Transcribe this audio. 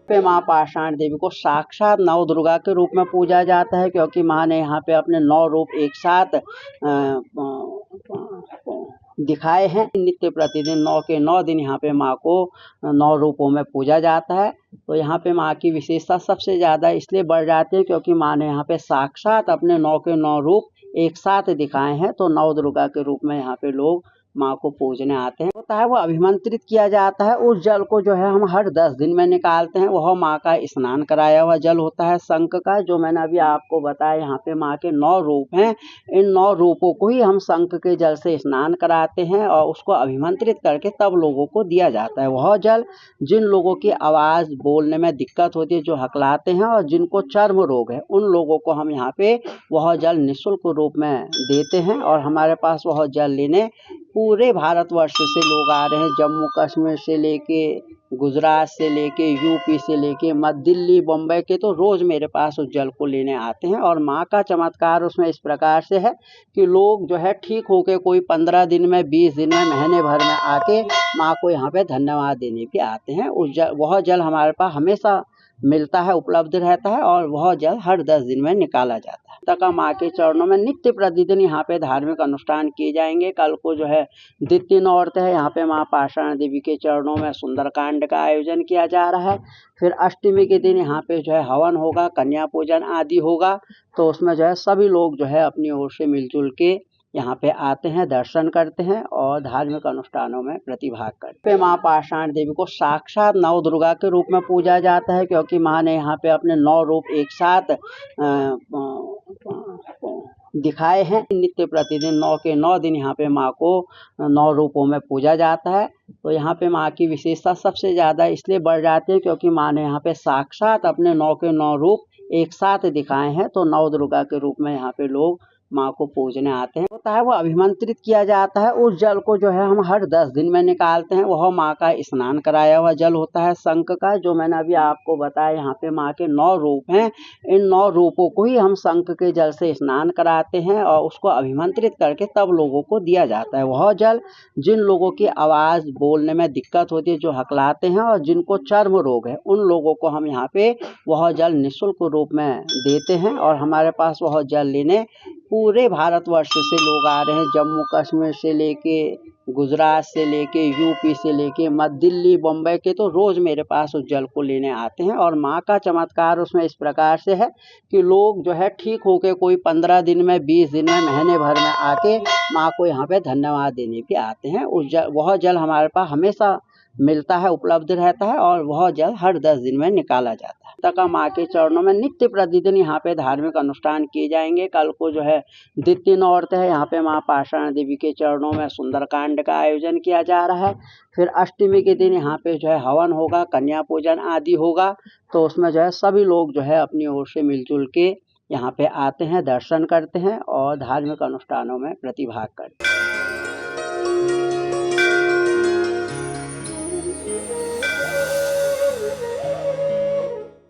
पे माँ पाषाण देवी को साक्षात नव दुर्गा के रूप में पूजा जाता है, क्योंकि माँ ने यहाँ पे अपने 9 रूप एक साथ दिखाए हैं। नित्य प्रतिदिन 9 के 9 दिन यहाँ पे माँ को 9 रूपों में पूजा जाता है। तो यहाँ पे माँ की विशेषता सबसे ज़्यादा इसलिए बढ़ जाती है क्योंकि माँ ने यहाँ पे साक्षात अपने 9 के 9 रूप एक साथ दिखाए हैं। तो नव दुर्गा के रूप में यहाँ पे लोग माँ को पूजने आते हैं। होता है वो अभिमंत्रित किया जाता है। उस जल को जो है हम हर 10 दिन में निकालते हैं। वह माँ का स्नान कराया हुआ जल होता है शंख का, जो मैंने अभी आपको बताया। यहाँ पे माँ के 9 रूप हैं। इन 9 रूपों को ही हम शंख के जल से स्नान कराते हैं और उसको अभिमंत्रित करके तब लोगों को दिया जाता है। वह जल जिन लोगों की आवाज़ बोलने में दिक्कत होती है, जो हकलाते हैं और जिनको चर्म रोग है, उन लोगों को हम यहाँ पे वह जल निःशुल्क रूप में देते हैं। और हमारे पास वह जल लेने पूरे भारतवर्ष से लोग आ रहे हैं। जम्मू कश्मीर से लेके गुजरात से लेके यूपी से लेके दिल्ली बम्बई के तो रोज़ मेरे पास उस जल को लेने आते हैं। और माँ का चमत्कार उसमें इस प्रकार से है कि लोग जो है ठीक होके कोई 15 दिन में, 20 दिन में, महीने भर में आके माँ को यहाँ पे धन्यवाद देने भी आते हैं। वह जल हमारे पास हमेशा मिलता है, उपलब्ध रहता है और वह जल हर 10 दिन में निकाला जाता है। तक माँ के चरणों में नित्य प्रतिदिन यहाँ पे धार्मिक अनुष्ठान किए जाएंगे। कल को जो है द्वितीय नौरात्र है। यहाँ पे माँ पाषाण देवी के चरणों में सुंदरकांड का आयोजन किया जा रहा है। फिर अष्टमी के दिन यहाँ पे जो है हवन होगा, कन्या पूजन आदि होगा। तो उसमें जो है सभी लोग जो है अपनी ओर से मिलजुल के यहाँ पे आते हैं, दर्शन करते हैं और धार्मिक अनुष्ठानों में प्रतिभाग करते हैं। माँ पाषाण देवी को साक्षात नव दुर्गा के रूप में पूजा जाता है, क्योंकि माँ ने यहाँ पे अपने 9 रूप एक साथ दिखाए हैं। नित्य प्रतिदिन 9 के 9 दिन यहाँ पे माँ को 9 रूपों में पूजा जाता है। तो यहाँ पे माँ की विशेषता सबसे ज़्यादा इसलिए बढ़ जाती है क्योंकि माँ ने यहाँ पे साक्षात अपने 9 के 9 रूप एक साथ दिखाए हैं। तो नव दुर्गा के रूप में यहाँ पे लोग माँ को पूजने आते हैं। होता है वो अभिमंत्रित किया जाता है। उस जल को जो है हम हर 10 दिन में निकालते हैं। वह माँ का स्नान कराया हुआ जल होता है शंख का, जो मैंने अभी आपको बताया। यहाँ पे माँ के 9 रूप हैं। इन 9 रूपों को ही हम शंख के जल से स्नान कराते हैं और उसको अभिमंत्रित करके तब लोगों को दिया जाता है। वह जल जिन लोगों की आवाज़ बोलने में दिक्कत होती है, जो हकलाते हैं और जिनको चर्म रोग है, उन लोगों को हम यहाँ पे वह जल निःशुल्क रूप में देते हैं। और हमारे पास वह जल लेने पूरे भारतवर्ष से लोग आ रहे हैं। जम्मू कश्मीर से लेके गुजरात से लेके यूपी से लेके दिल्ली बम्बई के तो रोज़ मेरे पास उस जल को लेने आते हैं। और माँ का चमत्कार उसमें इस प्रकार से है कि लोग जो है ठीक होके कोई 15 दिन में, 20 दिन में, महीने भर में आके माँ को यहाँ पे धन्यवाद देने भी आते हैं। वह जल हमारे पास हमेशा मिलता है, उपलब्ध रहता है और वह जल हर 10 दिन में निकाला जाता है। तक माँ के चरणों में नित्य प्रतिदिन यहाँ पे धार्मिक अनुष्ठान किए जाएंगे। कल को जो है द्वितीय नौरात्र है। यहाँ पे माँ पाषाण देवी के चरणों में सुंदरकांड का आयोजन किया जा रहा है। फिर अष्टमी के दिन यहाँ पे जो है हवन होगा, कन्या पूजन आदि होगा। तो उसमें जो है सभी लोग जो है अपनी ओर से मिलजुल के यहाँ पे आते हैं, दर्शन करते हैं और धार्मिक अनुष्ठानों में प्रतिभाग करते हैं।